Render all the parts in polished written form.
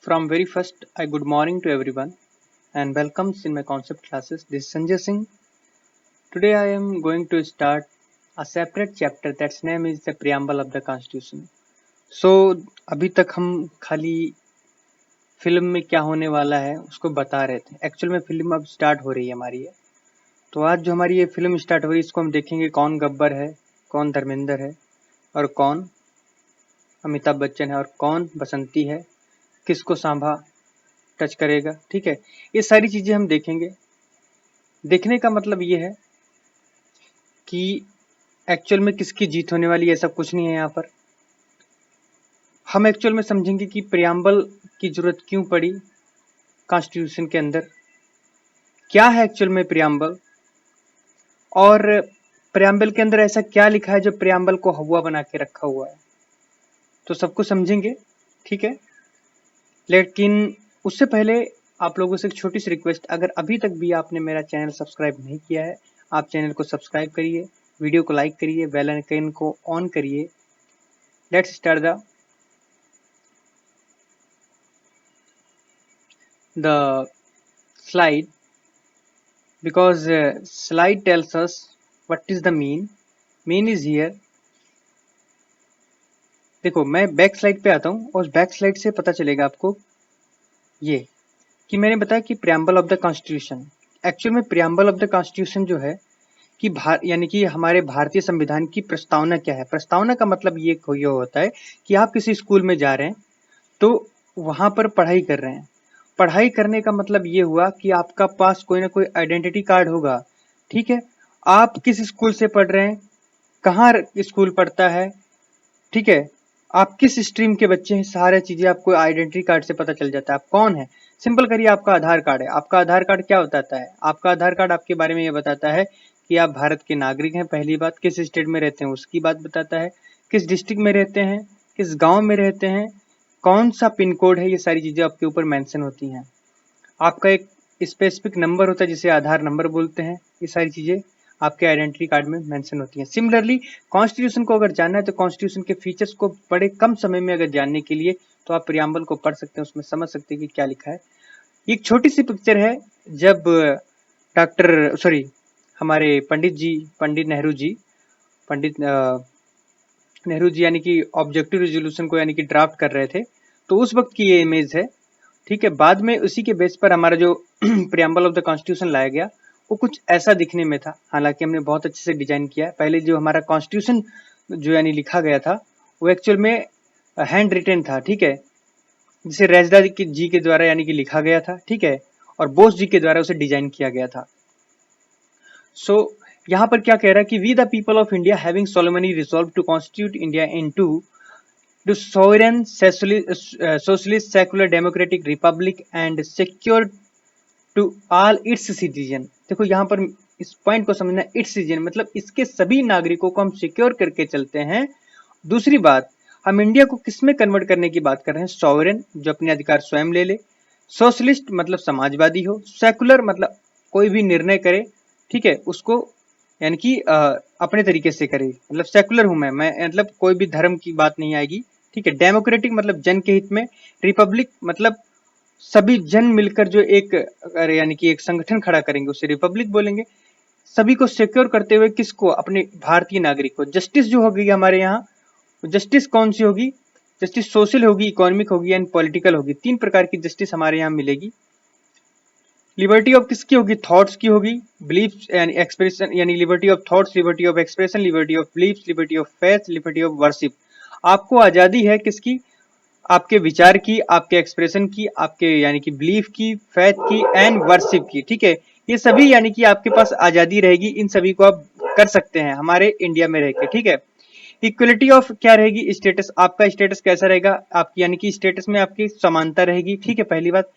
From very first, I good morning to everyone and welcomes in my concept classes. This is Sanjay Singh. Today I am going to start a separate chapter that's name is the preamble of the Constitution. So अभी तक हम खाली film में क्या होने वाला है उसको बता रहे थे। एक्चुअल में फिल्म अब स्टार्ट हो रही है हमारी है। तो आज जो हमारी ये फिल्म स्टार्ट हो रही है इसको हम देखेंगे कौन गब्बर है, कौन धर्मेंद्र है और कौन अमिताभ बच्चन है और कौन बसंती है, किसको सांभा टच करेगा। ठीक है, ये सारी चीजें हम देखेंगे। देखने का मतलब ये है कि एक्चुअल में किसकी जीत होने वाली है, ऐसा कुछ नहीं है। यहाँ पर हम एक्चुअल में समझेंगे कि प्रियम्बल की जरूरत क्यों पड़ी कॉन्स्टिट्यूशन के अंदर, क्या है एक्चुअल में प्रियम्बल और प्रियम्बल के अंदर ऐसा क्या लिखा है जो प्रियम्बल को हवा बना के रखा हुआ है। तो सब कुछ समझेंगे, ठीक है। लेकिन उससे पहले आप लोगों से एक छोटी सी रिक्वेस्ट, अगर अभी तक भी आपने मेरा चैनल सब्सक्राइब नहीं किया है, आप चैनल को सब्सक्राइब करिए, वीडियो को लाइक करिए, बेल आइकन को ऑन करिए। Let's start the slide because slide tells us what is the mean is here। देखो मैं बैक स्लाइड पे आता हूँ और बैक स्लाइड से पता चलेगा आपको ये कि मैंने बताया कि preamble of the constitution. Actual में प्रियम्बल ऑफ द कॉन्स्टिट्यूशन जो है कि यानी कि हमारे भारतीय संविधान की प्रस्तावना क्या है। प्रस्तावना का मतलब ये होता है कि आप किसी स्कूल में जा रहे हैं तो वहां पर पढ़ाई कर रहे हैं। पढ़ाई करने का मतलब ये हुआ कि आपका पास कोई ना कोई आइडेंटिटी कार्ड होगा, ठीक है। आप किस स्कूल से पढ़ रहे हैं, कहाँ स्कूल पढ़ता है, ठीक है, आप किस स्ट्रीम के बच्चे हैं, सारी चीजें आपको आइडेंटिटी कार्ड से पता चल जाता है। आप कौन है, सिंपल करिए, आपका आधार कार्ड है। आपका आधार कार्ड क्या बताता है, आपका आधार कार्ड आपके बारे में ये बताता है कि आप भारत के नागरिक हैं। पहली बात, किस स्टेट में रहते हैं उसकी बात बताता है, किस डिस्ट्रिक्ट में रहते हैं, किस गांव में रहते हैं, कौन सा पिन कोड है, ये सारी चीजें आपके ऊपर मेंशन होती हैं। आपका एक स्पेसिफिक नंबर होता है जिसे आधार नंबर बोलते हैं। ये सारी चीजें आपके आइडेंटिटी कार्ड में मेंशन होती हैं। सिमिलरली कॉन्स्टिट्यूशन को अगर जानना है तो कॉन्स्टिट्यूशन के फीचर्स को बड़े कम समय में अगर जानने के लिए तो आप प्रियम्बल को पढ़ सकते हैं, उसमें समझ सकते हैं कि क्या लिखा है। एक छोटी सी पिक्चर है, जब हमारे पंडित नेहरू जी यानी कि ऑब्जेक्टिव रेजोल्यूशन को यानी कि ड्राफ्ट कर रहे थे, तो उस वक्त की ये इमेज है, ठीक है। बाद में उसी के बेस पर हमारा जो प्रियम्बल ऑफ द कॉन्स्टिट्यूशन लाया गया वो कुछ ऐसा दिखने में था। हालांकि हमने बहुत अच्छे से डिजाइन किया है। पहले जो हमारा कॉन्स्टिट्यूशन जो यानी लिखा गया था वो एक्चुअल में हैंड रिटेन था, ठीक है, जिसे रैजदा जी के द्वारा यानी कि लिखा गया था, ठीक है, और बोस जी के द्वारा उसे डिजाइन किया गया था। सो यहाँ पर क्या कह रहा है कि we the people of India having solemnly resolve to constitute India into to sovereign socialist secular democratic republic and secure to all its citizen। देखो यहाँ पर इस पॉइंट को समझना, इट्स सिटीजन मतलब इसके सभी नागरिकों को हम सिक्योर करके चलते हैं। दूसरी बात, हम इंडिया को किस में कन्वर्ट करने की बात कर रहे हैं, सॉवरेन जो अपने अधिकार स्वयं ले ले, सोशलिस्ट मतलब समाजवादी हो, सेकुलर मतलब कोई भी निर्णय करे, ठीक है, उसको यानी कि अपने तरीके से करे, मतलब सेकुलर हूं मैं मतलब कोई भी धर्म की बात नहीं आएगी, ठीक है। डेमोक्रेटिक मतलब जन के हित में, रिपब्लिक मतलब सभी जन मिलकर जो एक यानी कि एक संगठन खड़ा करेंगे उसे रिपब्लिक बोलेंगे। सभी को सिक्योर करते हुए किसको, अपने भारतीय नागरिक को। जस्टिस जो होगी हमारे यहाँ, जस्टिस कौन सी होगी, जस्टिस सोशल होगी, इकोनॉमिक होगी एंड पॉलिटिकल होगी। तीन प्रकार की जस्टिस हमारे यहाँ मिलेगी। लिबर्टी ऑफ किसकी होगी, थॉट्स की होगी, बिलीफ यानी एक्सप्रेशन यानी liberty of thoughts, liberty of expression, liberty of belief, liberty of faith, liberty of worship. आपको आजादी है किसकी, आपके विचार की, आपके एक्सप्रेशन की, आपके यानी कि बिलीफ की, फेथ की एंड वर्शिप की, ठीक है। ये सभी यानी कि आपके पास आजादी रहेगी, इन सभी को आप कर सकते हैं हमारे इंडिया में रहकर, ठीक है। इक्वलिटी ऑफ क्या रहेगी, स्टेटस, आपका स्टेटस कैसा रहेगा, आपकी यानी कि स्टेटस में आपकी समानता रहेगी, ठीक है, पहली बात।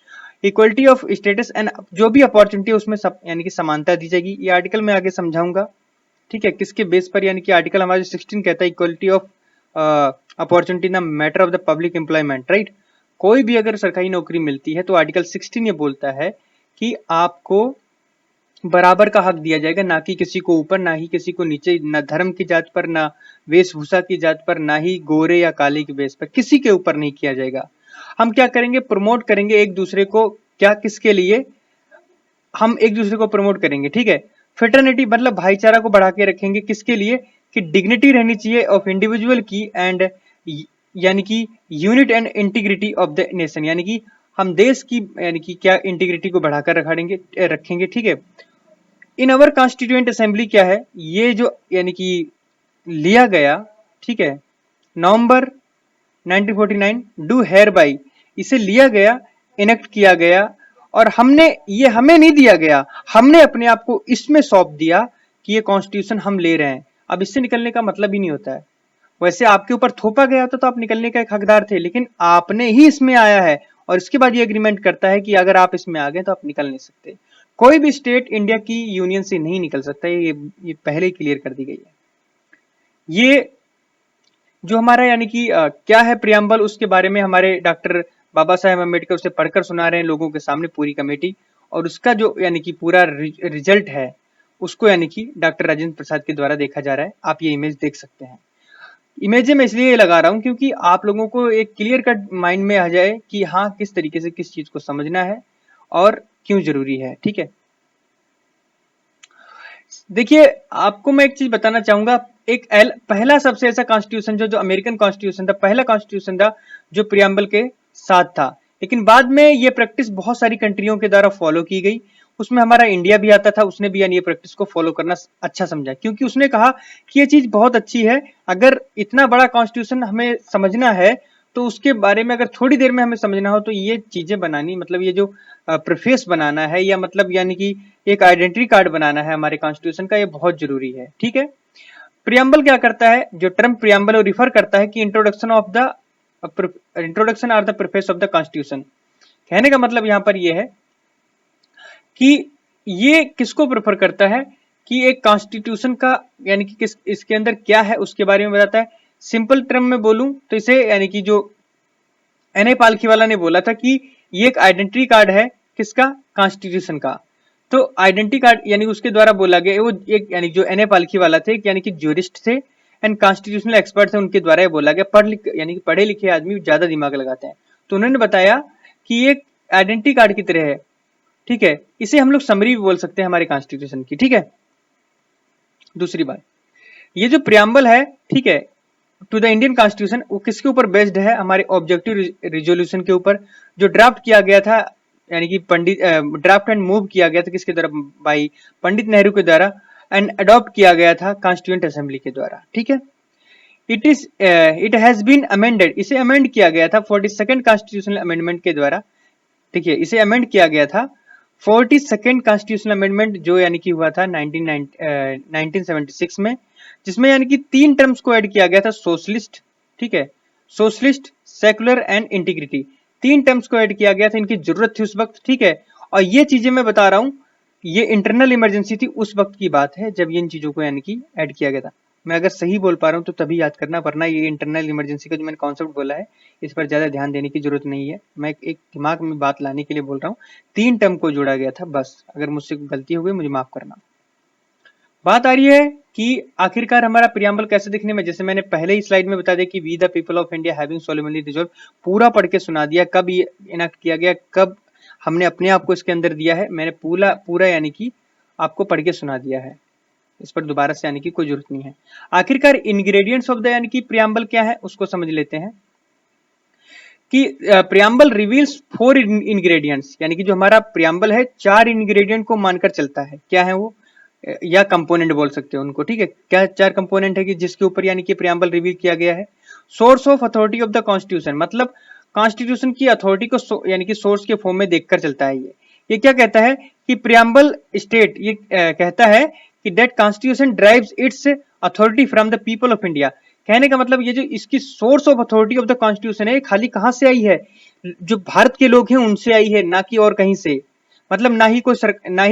इक्वलिटी ऑफ स्टेटस एंड जो भी अपॉर्चुनिटी है उसमें सब यानी कि समानता दी जाएगी। ये आर्टिकल में आगे समझाऊंगा, ठीक है, किसके बेस पर, यानी कि आर्टिकल हमारा 16 कहता है equality of opportunity in matter of the public employment, right. कोई भी अगर सरकारी नौकरी मिलती है तो आर्टिकल 16 ये बोलता है कि आपको बराबर का हक दिया जाएगा, ना कि किसी को ऊपर, ना ही किसी को नीचे, ना धर्म की जात पर, ना वेशभूषा की जात पर, ना ही गोरे या काले के बेस पर, किसी के ऊपर नहीं किया जाएगा। हम क्या करेंगे, प्रमोट करेंगे एक दूसरे को, क्या किसके लिए, हम एक दूसरे को प्रमोट करेंगे, ठीक है। फ्रेटर्निटी मतलब भाईचारा को बढ़ा के रखेंगे, किसके लिए, कि डिग्निटी रहनी चाहिए ऑफ इंडिविजुअल की एंड यानी कि unit and integrity of the nation, यानी कि हम देश की यानी कि क्या इंटीग्रिटी को बढ़ाकर रखेंगे, ठीक है। इन अवर कॉन्स्टिट्यूएंट असेंबली क्या है, ये जो यानी कि लिया गया, ठीक है, नवंबर 1949 डू हेयर बाई, इसे लिया गया, इनेक्ट किया गया, और हमने ये हमें नहीं दिया गया, हमने अपने आप को इसमें सौंप दिया कि ये कॉन्स्टिट्यूशन हम ले रहे हैं। अब इससे निकलने का मतलब ही नहीं होता है। वैसे आपके ऊपर थोपा गया था तो आप निकलने का एक हकदार थे, लेकिन आपने ही इसमें आया है और इसके बाद ये एग्रीमेंट करता है कि अगर आप इसमें आ गए तो आप निकल नहीं सकते। कोई भी स्टेट इंडिया की यूनियन से नहीं निकल सकता, ये पहले ही क्लियर कर दी गई है। ये जो हमारा यानी कि क्या है प्रियम्बल, उसके बारे में हमारे डॉक्टर बाबा साहेब अम्बेडकर उसे पढ़कर सुना रहे हैं लोगों के सामने, पूरी कमेटी, और उसका जो यानी कि पूरा रिजल्ट है उसको यानी कि डॉक्टर राजेंद्र प्रसाद के द्वारा देखा जा रहा है। आप ये इमेज देख सकते हैं। इमेज में इसलिए लगा रहा हूं क्योंकि आप लोगों को एक क्लियर कट माइंड में आ जाए कि हाँ किस तरीके से किस चीज को समझना है और क्यों जरूरी है, ठीक है। देखिए आपको मैं एक चीज बताना चाहूंगा, एक पहला सबसे ऐसा कॉन्स्टिट्यूशन जो अमेरिकन कॉन्स्टिट्यूशन था, पहला कॉन्स्टिट्यूशन था जो प्रियम्बल के साथ था, लेकिन बाद में ये प्रैक्टिस बहुत सारी कंट्रियों के द्वारा फॉलो की गई। उसमें हमारा इंडिया भी आता था, उसने भी यानी ये प्रैक्टिस को फॉलो करना अच्छा समझा, क्योंकि उसने कहा कि ये चीज बहुत अच्छी है, अगर इतना बड़ा कॉन्स्टिट्यूशन हमें समझना है तो उसके बारे में अगर थोड़ी देर में हमें समझना हो तो ये चीजें बनानी, मतलब ये जो प्रीफेस बनाना है या मतलब यानी कि एक आइडेंटिटी कार्ड बनाना है हमारे कॉन्स्टिट्यूशन का, ये बहुत जरूरी है, ठीक है। प्रियम्बल क्या करता है, जो टर्म प्रियम्बल रिफर करता है कि introduction or the preface of the constitution. कहने का मतलब यहां पर यह है कि ये किसको प्रेफर करता है कि एक कॉन्स्टिट्यूशन का यानी कि किस इसके अंदर क्या है उसके बारे में बताता है। सिंपल टर्म में बोलूं तो इसे यानी कि जो एन ए पालखीवाला ने बोला था कि ये एक आइडेंटिटी कार्ड है किसका, कॉन्स्टिट्यूशन का। तो आइडेंटिटी कार्ड यानी उसके द्वारा बोला गया, वो एक यानी जो एन ए पालखीवाला थे यानी कि ज्यूरिस्ट थे एंड कॉन्स्टिट्यूशनल एक्सपर्ट थे, उनके द्वारा ये बोला गया। यानी कि पढ़े लिखे आदमी ज्यादा दिमाग लगाते हैं, तो उन्होंने बताया कि ये आइडेंटिटी कार्ड की तरह है, ठीक है। इसे हम लोग समरी भी बोल सकते हैं हमारे कॉन्स्टिट्यूशन की, ठीक है। दूसरी बात, ये जो प्रियम्बल है, ठीक है, टू द इंडियन कॉन्स्टिट्यूशन, वो किसके ऊपर बेस्ड है, हमारे ऑब्जेक्टिव रिजोल्यूशन के ऊपर, जो ड्राफ्ट किया गया था यानी कि ड्राफ्ट एंड मूव किया गया था किसके द्वारा, भाई पंडित नेहरू के द्वारा, एंड अडॉप्ट किया गया था कॉन्स्टिट्यूएंट असेंबली के द्वारा, ठीक है। इट हैज बीन अमेंडेड, इसे अमेंड किया गया था 42nd कॉन्स्टिट्यूशनल अमेंडमेंट के द्वारा, ठीक है। इसे अमेंड किया गया था 42nd कॉन्स्टिट्यूशनल अमेंडमेंट जो यानी कि हुआ था 1976 में, जिसमें यानी कि 3 टर्म्स को ऐड किया गया था, सोशलिस्ट, ठीक है, socialist, secular and integrity, 3 terms को ऐड किया गया था, इनकी जरूरत थी उस वक्त, ठीक है। और ये चीजें मैं बता रहा हूं, ये इंटरनल इमरजेंसी थी, उस वक्त की बात है जब इन चीजों को यानी कि ऐड किया गया था। मैं अगर सही बोल पा रहा हूं तो तभी याद करना, वरना ये इंटरनल इमरजेंसी का जो मैंने कॉन्सेप्ट बोला है इस पर ज्यादा ध्यान देने की जरूरत नहीं है, मैं एक दिमाग में बात लाने के लिए बोल रहा हूँ। 3 टर्म को जोड़ा गया था बस, अगर मुझसे गलती हो गई मुझे माफ करना। बात आ रही है कि आखिरकार हमारा प्रियम्बल कैसे दिखने में, जैसे मैंने पहले ही स्लाइड में बता दिया कि we the people of India having solemnly resolve, पूरा पढ़ के सुना दिया कब ये इनैक्ट किया गया, कब हमने अपने आप को इसके अंदर दिया है, मैंने पूरा यानी कि आपको पढ़ के सुना दिया है, इस पर दोबारा से आने की कोई जरूरत नहीं है। आखिरकार इंग्रेडिएंट्स ऑफ द यानी कि प्रियम्बल क्या है उसको समझ लेते हैं कि प्रियम्बल रिवील्स 4 इंग्रेडिएंट्स, यानी कि जो हमारा प्रियम्बल है 4 इंग्रेडिएंट को मानकर चलता है। क्या है वो, या कंपोनेंट बोल सकते हो उनको, ठीक है। क्या 4 कंपोनेंट है कि जिसके ऊपर यानी कि प्रियम्बल रिवील किया गया है। Source of authority of the constitution, मतलब कॉन्स्टिट्यूशन की अथॉरिटी को यानी कि सोर्स के फॉर्म में देखकर चलता है। ये क्या कहता है कि प्रियम्बल स्टेट, ये कहता है कि that constitution drives it's authority from the people of India. कहने का मतलब ये जो इसकी source of authority of the constitution है, खाली कहां से आई है, जो भारत के लोग हैं उनसे आई है, ना कि और कहीं से। मतलब ना ही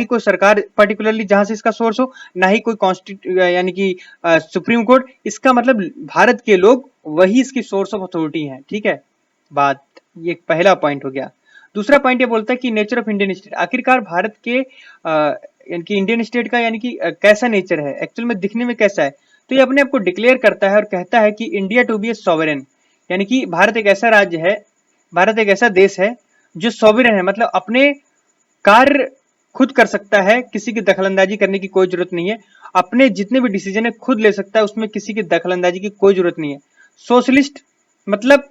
कोई सरकार पर्टिकुलरली जहां से इसका सोर्स हो, ना ही कोई यानी कि सुप्रीम कोर्ट, इसका मतलब भारत के लोग वही इसकी सोर्स ऑफ अथॉरिटी है, ठीक है। बात, ये पहला पॉइंट हो गया। दूसरा पॉइंट ये बोलता है कि नेचर ऑफ इंडियन स्टेट, आखिरकार भारत के यानी कि इंडियन स्टेट का यानी कि कैसा नेचर है, एक्चुअल में दिखने में कैसा है। तो ये अपने आप को डिक्लेयर करता है और कहता है कि India to be a sovereign, यानी कि भारत एक ऐसा राज्य है भारत एक ऐसा देश है जो सॉवरेन है, मतलब अपने कार्य खुद कर सकता है, किसी की दखलंदाजी करने की कोई जरूरत नहीं है। अपने जितने भी डिसीजन है खुद ले सकता है, उसमें किसी की दखलंदाजी की कोई जरूरत नहीं है। सोशलिस्ट मतलब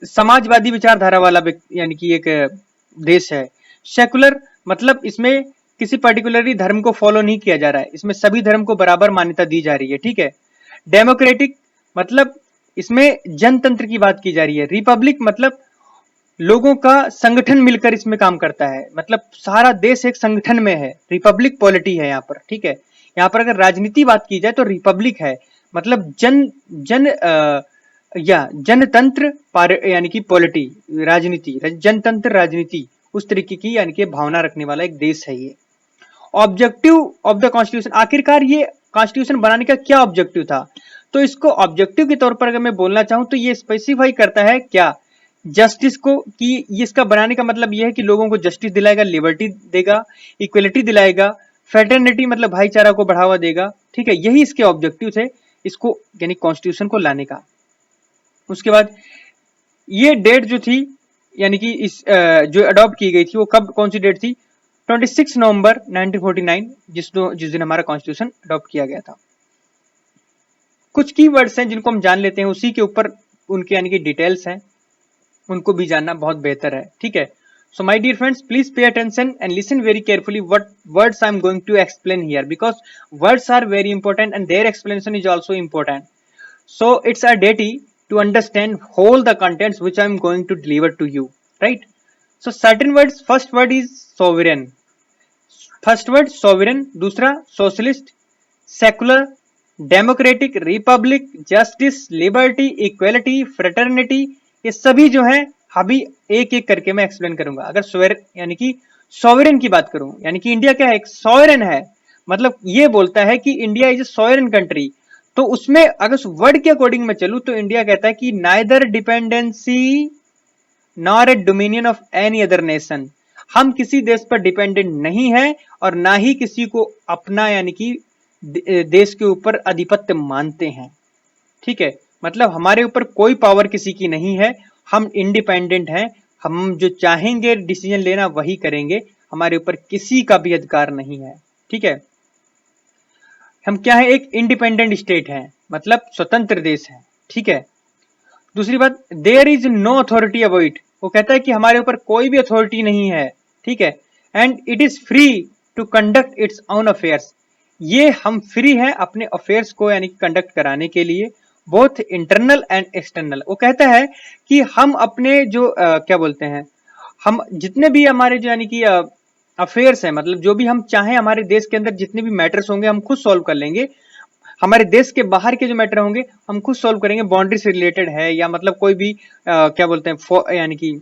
समाजवादी विचारधारा वाला यानी कि एक देश है। सेकुलर मतलब इसमें किसी पर्टिकुलरली धर्म को फॉलो नहीं किया जा रहा है, इसमें सभी धर्म को बराबर मान्यता दी जा रही है, ठीक है। डेमोक्रेटिक मतलब इसमें जनतंत्र की बात की जा रही है। रिपब्लिक मतलब लोगों का संगठन मिलकर इसमें काम करता है, मतलब सारा देश एक संगठन में है। रिपब्लिक पॉलिटी है यहाँ पर, ठीक है। यहाँ पर अगर राजनीति बात की जाए तो रिपब्लिक है, मतलब जनतंत्र यानी कि पॉलिटी, राजनीति, जनतंत्र राजनीति, उस तरीके की यानी कि भावना रखने वाला एक देश है ये। ऑब्जेक्टिव ऑफ द कॉन्स्टिट्यूशन, आखिरकार ये कॉन्स्टिट्यूशन बनाने का क्या ऑब्जेक्टिव था? तो इसको ऑब्जेक्टिव के तौर पर अगर मैं बोलना चाहूं तो ये स्पेसिफाई करता है क्या, जस्टिस को, कि इसका बनाने का मतलब यह है कि लोगों को जस्टिस दिलाएगा, लिबर्टी देगा, इक्वलिटी दिलाएगा, फ्रेटर्निटी मतलब भाईचारा को बढ़ावा देगा, ठीक है। यही इसके ऑब्जेक्टिव थे इसको यानी कॉन्स्टिट्यूशन को लाने का। उसके बाद ये डेट जो थी यानी कि इस जो अडॉप्ट की गई थी वो कब, कौन सी डेट थी? 26 नवंबर 1949, जिस दिन हमारा कॉन्स्टिट्यूशन अडॉप्ट किया गया था। कुछ की वर्ड्स हैं जिनको हम जान लेते हैं, उसी के ऊपर उनके यानी कि डिटेल्स हैं, उनको भी जानना बहुत बेहतर है, ठीक है। So my dear friends, please pay attention and listen very carefully what words I am going to explain here, because words are very important and their explanation is also important. So it's our duty to understand whole the contents which I am going to deliver to you, right? So certain words, first word is sovereign, first word sovereign, दूसरा socialist, secular, democratic, Republic, justice, liberty, equality, fraternity, ये सभी जो है अभी एक एक करके मैं एक्सप्लेन करूंगा। अगर यानी कि सॉवरेन की बात करूं, यानी कि इंडिया क्या है, एक सॉवरेन है, मतलब ये बोलता है कि India is a sovereign country. तो उसमें अगर उस वर्ड के अकॉर्डिंग में चलूं तो इंडिया कहता है कि neither dependency nor a dominion of any other nation, हम किसी देश पर डिपेंडेंट नहीं है और ना ही किसी को अपना यानी कि देश के ऊपर आधिपत्य मानते हैं, ठीक है। मतलब हमारे ऊपर कोई पावर किसी की नहीं है, हम इंडिपेंडेंट हैं, हम जो चाहेंगे डिसीजन लेना वही करेंगे, हमारे ऊपर किसी का भी अधिकार नहीं है, ठीक है। हम क्या है, एक इंडिपेंडेंट स्टेट है, मतलब स्वतंत्र देश है, ठीक है। दूसरी बात, there is no authority about it, वो कहता है कि हमारे ऊपर कोई भी अथॉरिटी नहीं है, ठीक है। And it is free to conduct its own affairs, ये हम फ्री हैं अपने अफेयर्स को यानी कंडक्ट कराने के लिए, बोथ इंटरनल एंड एक्सटर्नल। वो कहता है कि हम अपने जो क्या बोलते हैं, हम जितने भी हमारे जो यानी कि अफेयर्स है, मतलब जो भी हम चाहें हमारे देश के अंदर जितने भी मैटर्स होंगे हम खुद सॉल्व कर लेंगे, हमारे देश के बाहर के जो मैटर होंगे हम खुद सॉल्व करेंगे, बाउंड्री से रिलेटेड है या मतलब कोई भी क्या बोलते हैं यानी कि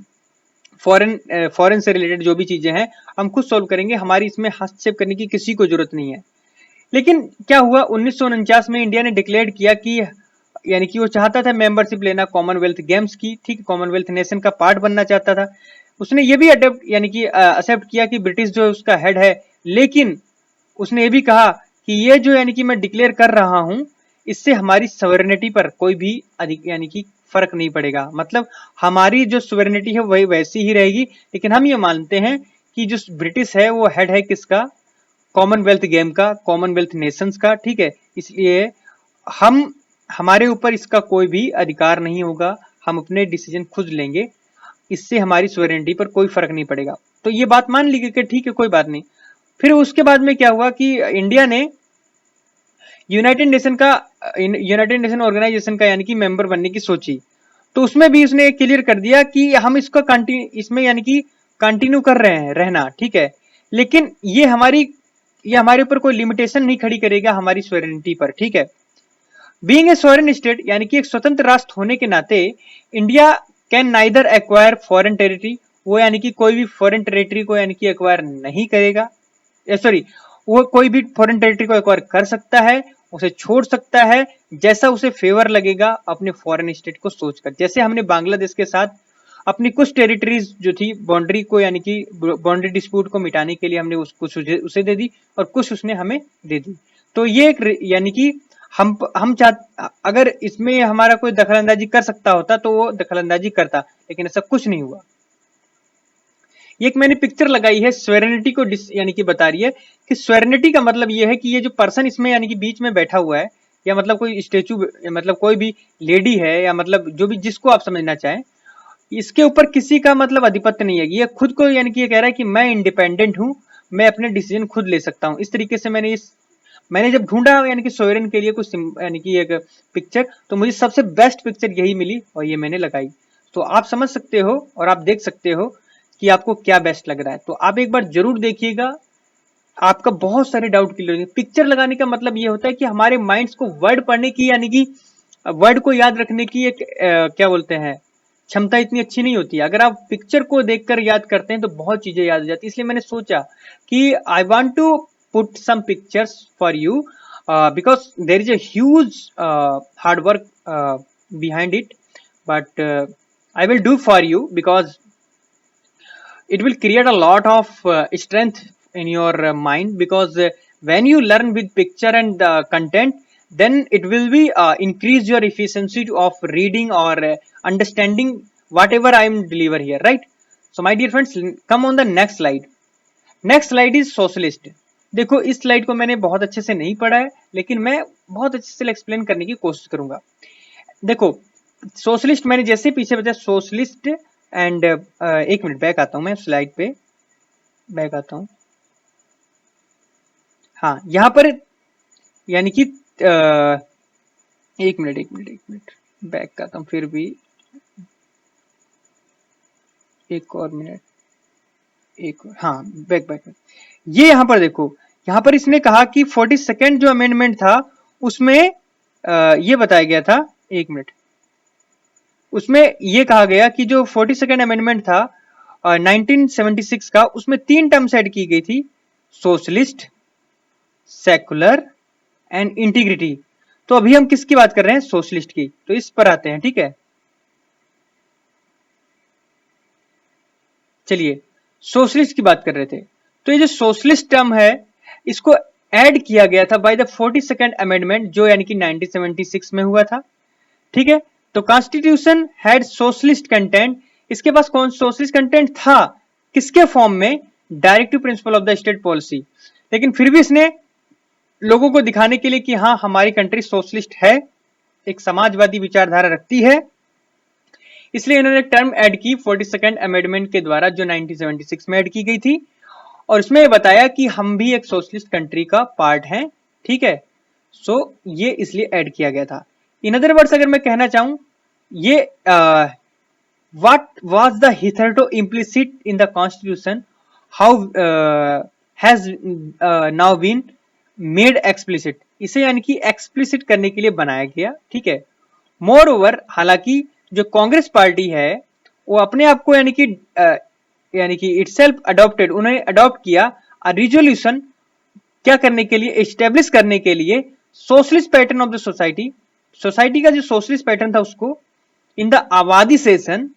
फॉरेन से रिलेटेड जो भी चीजें हैं हम खुद सॉल्व करेंगे, हमारी इसमें हस्तक्षेप करने की किसी को जरूरत नहीं है। लेकिन क्या हुआ, 1949 में इंडिया ने डिक्लेयर किया कि यानी कि वो चाहता था मेंबरशिप लेना कॉमनवेल्थ गेम्स की, ठीक, कॉमनवेल्थ नेशन का पार्ट बनना चाहता था। उसने ये भी अडेप्ट यानी कि एक्सेप्ट किया कि ब्रिटिश जो उसका हेड है, लेकिन उसने ये भी कहा कि ये जो यानी कि मैं डिक्लेयर कर रहा हूं इससे हमारी सॉवरेनिटी पर कोई भी अधिक यानी कि फर्क नहीं पड़ेगा, मतलब हमारी जो सॉवरेनिटी है वही वैसी ही रहेगी, लेकिन हम ये मानते हैं कि जो ब्रिटिश है वो हेड है किसका, कॉमनवेल्थ गेम का, कॉमनवेल्थ नेशंस का, ठीक है। इसलिए हमारे ऊपर इसका कोई भी अधिकार नहीं होगा, हम अपने डिसीजन खुद लेंगे, इससे हमारी सॉवरेनिटी पर कोई फर्क नहीं पड़ेगा। तो ये बात मान ली गई कि ठीक है कोई बात नहीं। फिर उसके बाद में क्या हुआ कि इंडिया ने यूनाइटेड नेशन ऑर्गेनाइजेशन का यानी कि मेंबर बनने की सोची, तो उसमें भी उसने क्लियर कर दिया कि हम इसका इसमें यानी कि कंटिन्यू कर रहे हैं रहना, ठीक है। लेकिन ये हमारे ऊपर कोई लिमिटेशन नहीं खड़ी करेगा हमारी सॉवरेनिटी पर, ठीक है। बीइंग ए सॉवरेन स्टेट यानी कि एक स्वतंत्र राष्ट्र होने के नाते India can neither acquire foreign territory, वो यानी कि कोई भी फॉरेन टेरिटरी को यानी कि एक्वायर नहीं करेगा, सॉरी, वो कोई भी फॉरेन टेरिटरी को एक्वायर कर सकता है, उसे छोड़ सकता है जैसा उसे फेवर लगेगा अपने फॉरेन स्टेट को सोचकर। जैसे हमने बांग्लादेश के साथ अपनी कुछ टेरिटरीज जो थी बाउंड्री को यानी कि बाउंड्री डिस्प्यूट को मिटाने के लिए हमने उसे दे दी और कुछ उसने हमें दे दी। तो ये एक यानी कि हम अगर इसमें हमारा कोई दखलंदाजी कर सकता होता तो वो दखलंदाजी करता, लेकिन ऐसा कुछ नहीं हुआ। ये एक मैंने पिक्चर लगाई है, स्वेरेनिटी को यानी कि बता रही है कि स्वेरेनिटी का मतलब ये है कि ये जो पर्सन इसमें यानी कि बीच में बैठा हुआ है, या मतलब कोई स्टेचू, मतलब कोई भी लेडी है, या मतलब जो भी जिसको आप समझना चाहें, इसके ऊपर किसी का मतलब अधिपत्य नहीं है। ये खुद को यानी कि ये कह रहा है कि मैं इंडिपेंडेंट हूं, मैं अपने डिसीजन खुद ले सकता हूं। इस तरीके से मैंने जब ढूंढा यानी कि सोरेन के लिए कुछ यानी कि एक पिक्चर, तो मुझे सबसे बेस्ट पिक्चर यही मिली और ये मैंने लगाई। तो आप समझ सकते हो और आप देख सकते हो कि आपको क्या बेस्ट लग रहा है। तो आप एक बार जरूर देखिएगा, आपका बहुत सारे डाउट क्लियर होंगे। पिक्चर लगाने का मतलब ये होता है कि हमारे माइंड्स को वर्ड पढ़ने की यानी कि वर्ड को याद रखने की एक क्या बोलते हैं क्षमता इतनी अच्छी नहीं होती है। अगर आप पिक्चर को देखकर याद करते हैं तो बहुत चीजें याद हो जाती है। इसलिए मैंने सोचा कि I want to put some pictures for you because there is a huge hard work behind it, but I will do for you because it will create a lot of strength in your mind, because when you learn with picture and content, then it will be increase your efficiency of reading or understanding whatever I am deliver here, right? So my dear friends, come on the next slide. Next slide is socialist. देखो इस slide को मैंने बहुत अच्छे से नहीं पढ़ा है, लेकिन मैं बहुत अच्छे से एक्सप्लेन करने की कोशिश करूंगा। देखो सोशलिस्ट मैंने जैसे पीछे बताया, सोशलिस्ट एंड एक मिनट बैक आता हूं, मैं स्लाइड पे बैक आता हूं। हाँ यहां पर यानी कि एक मिनट बैक आता हूं, फिर भी एक और मिनट, हाँ बैक। ये यहां पर देखो, यहां पर इसने कहा कि 42nd जो अमेंडमेंट था उसमें ये बताया गया था, एक मिनट, उसमें ये कहा गया कि जो 42nd अमेंडमेंट था 1976 का, उसमें 3 टर्म्स ऐड की गई थी, सोशलिस्ट, सेकुलर एंड इंटीग्रिटी। तो अभी हम किसकी बात कर रहे हैं? सोशलिस्ट की। तो इस पर आते हैं, ठीक है। चलिए सोशलिस्ट की बात कर रहे थे, तो ये जो सोशलिस्ट टर्म है इसको ऐड किया गया था बाय द 42nd अमेंडमेंट, जो यानी कि 1976 में हुआ था, ठीक है। तो कॉन्स्टिट्यूशन हैड सोशलिस्ट कंटेंट, इसके पास कौन सोशलिस्ट कंटेंट था, किसके फॉर्म में? Directive principle of the state policy. लेकिन फिर भी इसने लोगों को दिखाने के लिए कि हाँ हमारी कंट्री सोशलिस्ट है, एक समाजवादी विचारधारा रखती है, इसलिए इन्होंने टर्म ऐड की 42nd अमेंडमेंट के द्वारा, जो 1976 में ऐड की गई थी, और इसमें बताया कि हम भी एक सोशलिस्ट कंट्री का पार्ट हैं, ठीक है। सो ये इसलिए ऐड किया गया था। इन अदर वर्ड्स अगर मैं कहना चाहूं, ये what was the hitherto implicit in the constitution, how has now been made explicit, इसे यानी कि एक्सप्लिसिट करने के लिए बनाया गया, ठीक है। मोर ओवर, हालांकि जो कांग्रेस पार्टी है वो अपने आप को यानी कि इटसेल्फ अडॉप्टेड, उन्होंने अडॉप्ट किया रिजोल्यूशन, क्या करने के लिए? एस्टेब्लिश करने के लिए socialist pattern of the society, society का जो सोशलिस्ट पैटर्न था उसको इन द आबादी सेशन,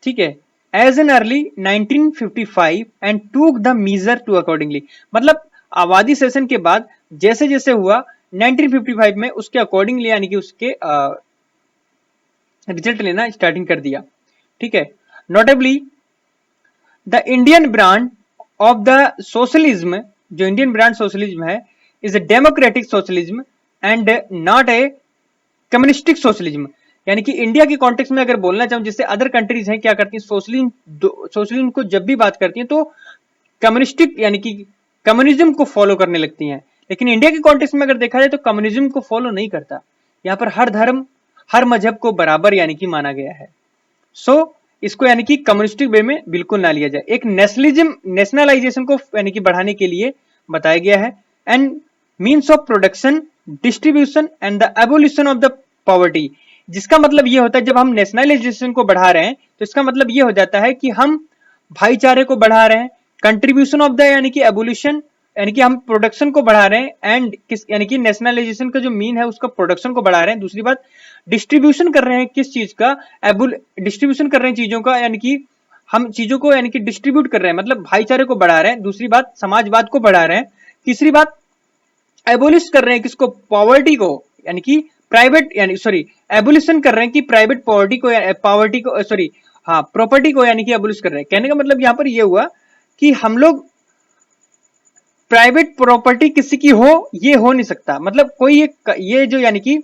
ठीक है, as an early 1955 and took the measure to accordingly. मतलब आबादी सेशन के बाद जैसे जैसे हुआ 1955 में उसके अकॉर्डिंगली यानी कि उसके रिजल्ट लेना स्टार्टिंग कर दिया, ठीक है। Notably the Indian brand of the socialism, जो इंडियन ब्रांड सोशलिज्म है, is a democratic socialism and not a communistic socialism. यानी कि इंडिया के कॉन्टेक्स्ट में अगर बोलना चाहूं, जैसे अदर कंट्रीज हैं क्या करती हैं, सोशलिज्म को जब भी बात करती हैं तो कम्युनिस्टिक यानी कि कम्युनिज्म को फॉलो करने लगती हैं, लेकिन इंडिया के कॉन्टेक्स्ट में अगर देखा जाए तो कम्युनिज्म को फॉलो नहीं करता। यहाँ पर हर धर्म हर मजहब को बराबर यानी कि माना गया है। सो इसको यानी कि कम्युनिस्टिक वे में बिल्कुल ना लिया जाए। एक नेशनलिज्म, नेशनलाइजेशन को यानी कि बढ़ाने के लिए बताया गया है, and means of production, distribution and the abolition of the poverty. जिसका मतलब ये होता है जब हम नेशनलाइजेशन को बढ़ा रहे हैं तो इसका मतलब ये हो जाता है कि हम भाईचारे को बढ़ा रहे हैं, कंट्रीब्यूशन ऑफ द यानी कि एबोल्यूशन, यानी कि हम प्रोडक्शन को बढ़ा रहे हैं, एंड किस यानी कि नेशनलाइजेशन का जो मीन है उसका प्रोडक्शन को बढ़ा रहे हैं। दूसरी बात डिस्ट्रीब्यूशन कर रहे हैं, किस चीज का? डिस्ट्रीब्यूशन कर रहे हैं चीजों का, यानी कि हम चीजों को यानी कि डिस्ट्रीब्यूट कर रहे हैं, मतलब भाईचारे को बढ़ा रहे हैं। दूसरी बात समाजवाद को बढ़ा रहे हैं। तीसरी बात एबोलिश कर रहे हैं किसको? पॉवर्टी को, यानी कि प्राइवेट यानी सॉरी एबोलिशन कर रहे हैं कि प्राइवेट पॉवर्टी को सॉरी हाँ, प्रॉपर्टी को यानी कि अबोलिश कर रहे हैं। कहने का मतलब यहाँ पर ये हुआ कि हम लोग प्राइवेट प्रॉपर्टी किसी की हो ये हो नहीं सकता। मतलब कोई ये जो यानी कि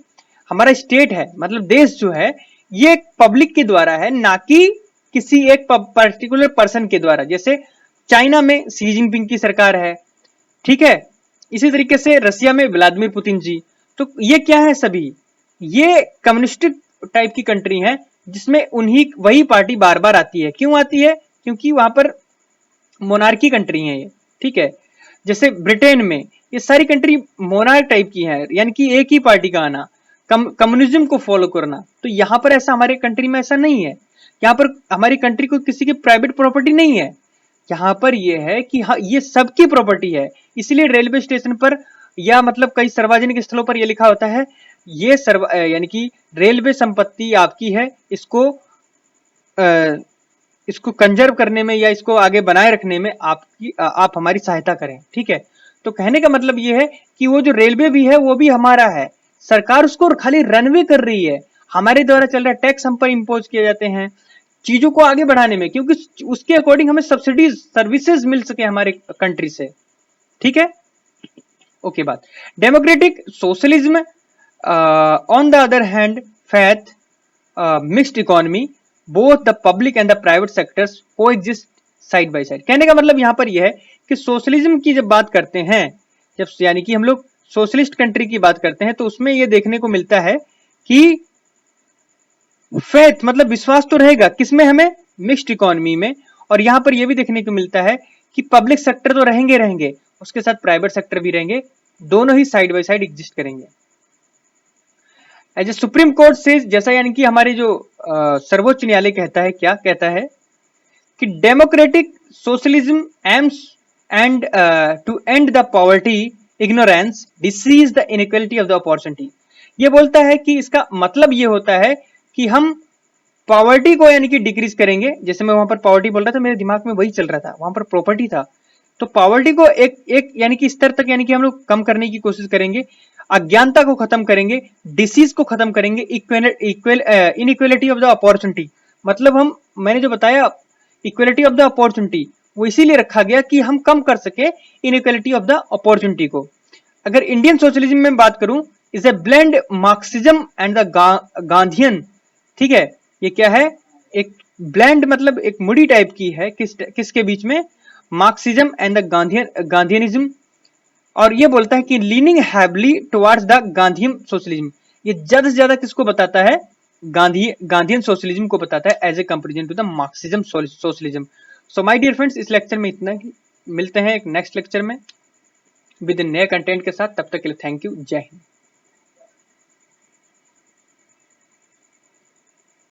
हमारा स्टेट है, मतलब देश जो है ये पब्लिक के द्वारा है, ना कि किसी एक पर्टिकुलर पर्सन के द्वारा। जैसे चाइना में सी जिनपिंग की सरकार है, ठीक है, इसी तरीके से रसिया में व्लादिमीर पुतिन जी। तो ये क्या है, सभी ये कम्युनिस्टिक टाइप की कंट्री है, जिसमें उन्हीं वही पार्टी बार बार आती है। क्यों आती है? क्योंकि वहां पर मोनार्की कंट्री है ये, ठीक है। जैसे ब्रिटेन में ये सारी कंट्री मोनार्क टाइप की है, यानी कि एक ही पार्टी का आना, कम्युनिज्म को फॉलो करना। तो यहाँ पर ऐसा हमारे कंट्री में ऐसा नहीं है। यहाँ पर हमारी कंट्री को किसी की प्राइवेट प्रॉपर्टी नहीं है। यहाँ पर यह है कि हाँ, ये सबकी प्रॉपर्टी है। इसलिए रेलवे स्टेशन पर या मतलब कई सार्वजनिक स्थलों पर यह लिखा होता है, ये यानी कि रेलवे संपत्ति आपकी है, इसको कंजर्व करने में या इसको आगे बनाए रखने में आप हमारी सहायता करें, ठीक है। तो कहने का मतलब ये है कि वो जो रेलवे भी है वो भी हमारा है, सरकार उसको खाली रनवे कर रही है, हमारे द्वारा चल रहा टैक्स हम पर इम्पोज किए जाते हैं चीजों को आगे बढ़ाने में, क्योंकि उसके अकॉर्डिंग हमें सब्सिडीज सर्विसेज मिल सके हमारे कंट्री से, ठीक है। ओके, बात democratic socialism on the other hand faith mixed economy, both the public and the private sectors coexist side by side. कहने का मतलब यहां पर यह है कि सोशलिज्म की जब बात करते हैं, जब यानी कि हम लोग सोशलिस्ट कंट्री की बात करते हैं, तो उसमें यह देखने को मिलता है कि फेथ मतलब विश्वास तो रहेगा किसमें, हमें मिक्स्ड इकोनॉमी में। और यहां पर यह भी देखने को मिलता है कि पब्लिक सेक्टर तो रहेंगे, उसके साथ प्राइवेट सेक्टर भी रहेंगे, दोनों ही साइड बाय साइड एग्जिस्ट करेंगे। एज ए सुप्रीम कोर्ट से, जैसा यानी कि हमारे जो सर्वोच्च न्यायालय कहता है, क्या कहता है कि democratic socialism aims and to end the poverty, ignorance, disease the inequality of the opportunity. ये बोलता है कि इसका मतलब ये होता है कि हम पॉवर्टी को यानी कि डिक्रीज करेंगे। जैसे मैं वहां पर पॉवर्टी बोल रहा था, मेरे दिमाग में वही चल रहा था, वहां पर प्रॉपर्टी था। तो पॉवर्टी को एक यानी कि स्तर तक यानी कि हम लोग कम करने की कोशिश करेंगे, अज्ञानता को खत्म करेंगे, डिसीज को खत्म करेंगे, इनइक्वालिटी ऑफ द अपॉर्चुनिटी। मतलब मैंने जो बताया इक्वलिटी ऑफ द अपॉर्चुनिटी, वो इसीलिए रखा गया कि हम कम कर सके इनइक्वालिटी ऑफ द अपॉर्चुनिटी को। अगर इंडियन सोशलिज्म में बात करूं, is a blend Marxism and the Gandhian, ठीक है। ये क्या है, एक ब्लेंड मतलब एक मुड़ी टाइप की है, किसके बीच में, मार्क्सिज्म एंड द गांधीनिज्म। और ये बोलता है कि leaning heavily towards the Gandhian socialism. ये ज्यादा से ज्यादा किसको बताता है, गांधीयन सोशलिज्म को बताता है, as a comparison to the Marxism socialism. So my dear friends, इस लेक्चर में इतना ही, मिलते हैं एक नेक्स्ट लेक्चर में विद नए कंटेंट के साथ। तब तक के लिए थैंक यू, जय हिंद।